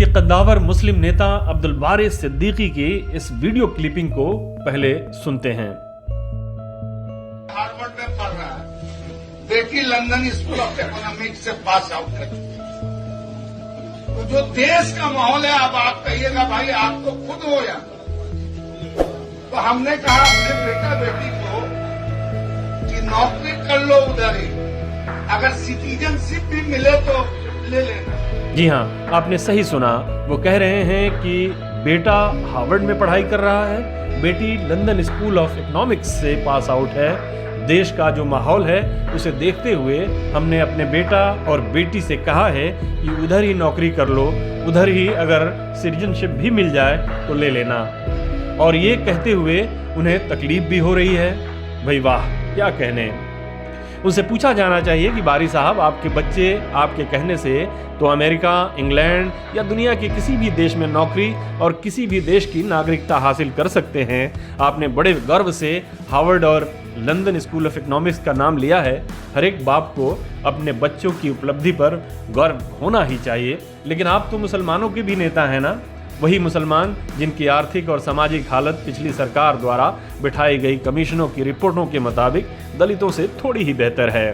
के कद्दावर मुस्लिम नेता अब्दुल बारी सिद्दीकी की इस वीडियो क्लिपिंग को पहले सुनते हैं। हार्वर्ड में पढ़ रहा है, बेटी लंदन स्कूल ऑफ इकोनॉमिक्स से पास आउट कर चुकी है। तो जो देश का माहौल है, अब आप कहिएगा भाई आप तो खुद हो या तो हमने कहा अपने बेटा बेटी को कि नौकरी कर लो उधर ही, अगर सिटीजनशिप भी मिले तो ले लेना। जी हाँ, आपने सही सुना। वो कह रहे हैं कि बेटा हार्वर्ड में पढ़ाई कर रहा है, बेटी लंदन स्कूल ऑफ इकोनॉमिक्स से पास आउट है। देश का जो माहौल है उसे देखते हुए हमने अपने बेटा और बेटी से कहा है कि उधर ही नौकरी कर लो, उधर ही अगर सिटीजनशिप भी मिल जाए तो ले लेना। और ये कहते हुए उन्हें तकलीफ भी हो रही है। भाई वाह, क्या कहने। उनसे पूछा जाना चाहिए कि बारी साहब, आपके बच्चे आपके कहने से तो अमेरिका, इंग्लैंड या दुनिया के किसी भी देश में नौकरी और किसी भी देश की नागरिकता हासिल कर सकते हैं। आपने बड़े गर्व से हार्वर्ड और लंदन स्कूल ऑफ इकोनॉमिक्स का नाम लिया है। हर एक बाप को अपने बच्चों की उपलब्धि पर गर्व होना ही चाहिए। लेकिन आप तो मुसलमानों के भी नेता हैं ना, वही मुसलमान जिनकी आर्थिक और सामाजिक हालत पिछली सरकार द्वारा बिठाई गई कमीशनों की रिपोर्टों के मुताबिक दलितों से थोड़ी ही बेहतर है।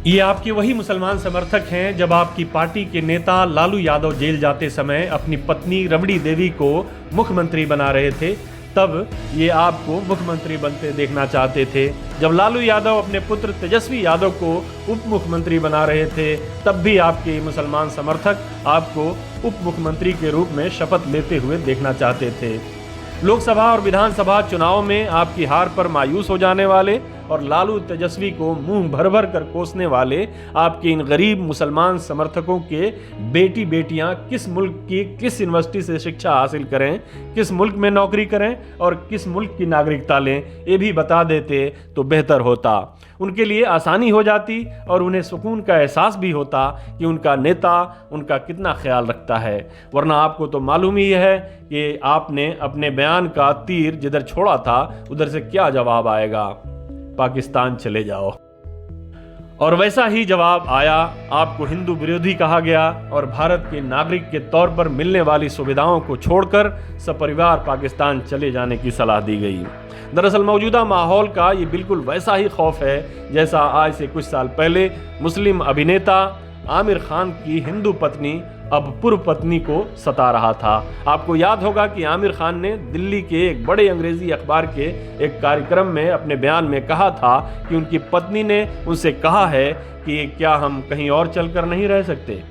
ये आपके वही मुसलमान समर्थक हैं जब आपकी पार्टी के नेता लालू यादव जेल जाते समय अपनी पत्नी रबड़ी देवी को मुख्यमंत्री बना रहे थे, तब ये आपको मुख्यमंत्री बनते देखना चाहते थे। जब लालू यादव अपने पुत्र तेजस्वी यादव को उप मुख्यमंत्री बना रहे थे, तब भी आपके मुसलमान समर्थक आपको उप मुख्यमंत्री के रूप में शपथ लेते हुए देखना चाहते थे। लोकसभा और विधानसभा चुनाव में आपकी हार पर मायूस हो जाने वाले और लालू तेजस्वी को मुंह भर भर कर कोसने वाले आपके इन गरीब मुसलमान समर्थकों के बेटी बेटियां किस मुल्क की किस यूनिवर्सिटी से शिक्षा हासिल करें, किस मुल्क में नौकरी करें और किस मुल्क की नागरिकता लें, ये भी बता देते तो बेहतर होता। उनके लिए आसानी हो जाती और उन्हें सुकून का एहसास भी होता कि उनका नेता उनका कितना ख्याल रखता है। वरना आपको तो मालूम ही है कि आपने अपने बयान का तीर जिधर छोड़ा था उधर से क्या जवाब आएगा, पाकिस्तान चले जाओ। और वैसा ही जवाब आया। आपको हिंदू विरोधी कहा गया और भारत के नागरिक के तौर पर मिलने वाली सुविधाओं को छोड़कर सपरिवार पाकिस्तान चले जाने की सलाह दी गई। दरअसल मौजूदा माहौल का ये बिल्कुल वैसा ही खौफ है जैसा आज से कुछ साल पहले मुस्लिम अभिनेता आमिर खान की हिंदू पत्नी अब पूर्व पत्नी को सता रहा था। आपको याद होगा कि आमिर खान ने दिल्ली के एक बड़े अंग्रेजी अखबार के एक कार्यक्रम में अपने बयान में कहा था कि उनकी पत्नी ने उनसे कहा है कि क्या हम कहीं और चलकर नहीं रह सकते।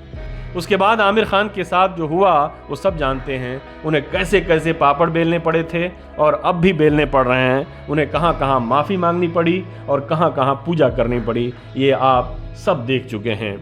उसके बाद आमिर खान के साथ जो हुआ वो सब जानते हैं। उन्हें कैसे कैसे पापड़ बेलने पड़े थे और अब भी बेलने पड़ रहे हैं। उन्हें कहाँ कहाँ माफ़ी मांगनी पड़ी और कहाँ कहाँ पूजा करनी पड़ी, ये आप सब देख चुके हैं।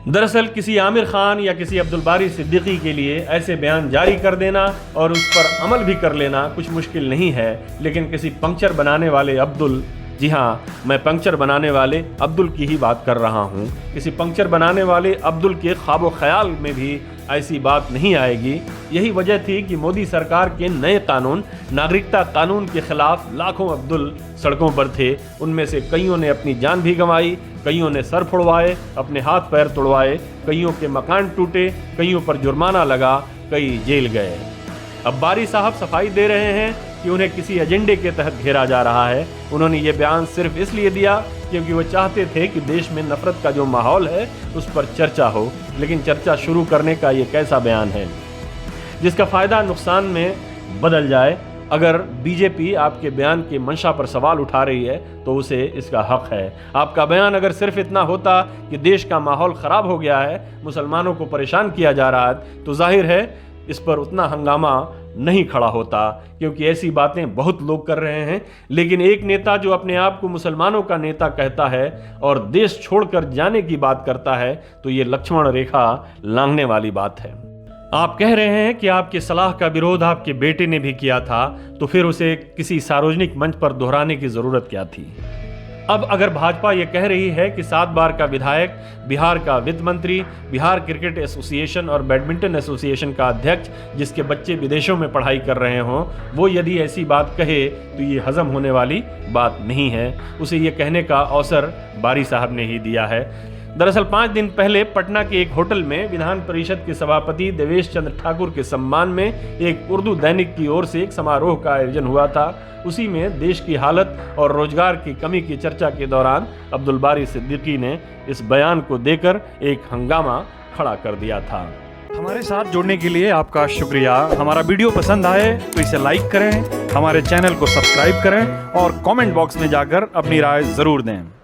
दरअसल किसी आमिर खान या किसी अब्दुल बारी सिद्दीकी के लिए ऐसे बयान जारी कर देना और उस पर अमल भी कर लेना कुछ मुश्किल नहीं है। लेकिन किसी पंक्चर बनाने वाले अब्दुल, जी हाँ, मैं पंक्चर बनाने वाले अब्दुल की ही बात कर रहा हूँ, किसी पंक्चर बनाने वाले अब्दुल के ख्वाब ख्याल में भी ऐसी बात नहीं आएगी। यही वजह थी कि मोदी सरकार के नए कानून, नागरिकता कानून के खिलाफ लाखों अब्दुल सड़कों पर थे। उनमें से कईयों ने अपनी जान भी गंवाई, कईयों ने सर फोड़वाए, अपने हाथ पैर तोड़वाए, कईयों के मकान टूटे, कईयों पर जुर्माना लगा, कई जेल गए। अब बारी साहब सफाई दे रहे हैं कि उन्हें किसी एजेंडे के तहत घेरा जा रहा है। उन्होंने ये बयान सिर्फ इसलिए दिया क्योंकि वो चाहते थे कि देश में नफरत का जो माहौल है उस पर चर्चा हो। लेकिन चर्चा शुरू करने का ये कैसा बयान है जिसका फ़ायदा नुकसान में बदल जाए। अगर बीजेपी आपके बयान की मंशा पर सवाल उठा रही है तो उसे इसका हक है। आपका बयान अगर सिर्फ इतना होता कि देश का माहौल ख़राब हो गया है, मुसलमानों को परेशान किया जा रहा है, तो जाहिर है इस पर उतना हंगामा नहीं खड़ा होता, क्योंकि ऐसी बातें बहुत लोग कर रहे हैं। लेकिन एक नेता जो अपने आप को मुसलमानों का नेता कहता है और देश छोड़कर जाने की बात करता है तो ये लक्ष्मण रेखा लांघने वाली बात है। आप कह रहे हैं कि आपकी सलाह का विरोध आपके बेटे ने भी किया था, तो फिर उसे किसी सार्वजनिक मंच पर दोहराने की ज़रूरत क्या थी। अब अगर भाजपा ये कह रही है कि 7 बार का विधायक, बिहार का वित्त मंत्री, बिहार क्रिकेट एसोसिएशन और बैडमिंटन एसोसिएशन का अध्यक्ष जिसके बच्चे विदेशों में पढ़ाई कर रहे हों, वो यदि ऐसी बात कहे तो ये हजम होने वाली बात नहीं है। उसे ये कहने का अवसर बारी साहब ने ही दिया है। दरअसल 5 दिन पहले पटना के एक होटल में विधान परिषद के सभापति देवेश चंद्र ठाकुर के सम्मान में एक उर्दू दैनिक की ओर से एक समारोह का आयोजन हुआ था। उसी में देश की हालत और रोजगार की कमी की चर्चा के दौरान अब्दुल बारी सिद्दीकी ने इस बयान को देकर एक हंगामा खड़ा कर दिया था। हमारे साथ जुड़ने के लिए आपका शुक्रिया। हमारा वीडियो पसंद आए तो इसे लाइक करें, हमारे चैनल को सब्सक्राइब करें और कमेंट बॉक्स में जाकर अपनी राय जरूर दें।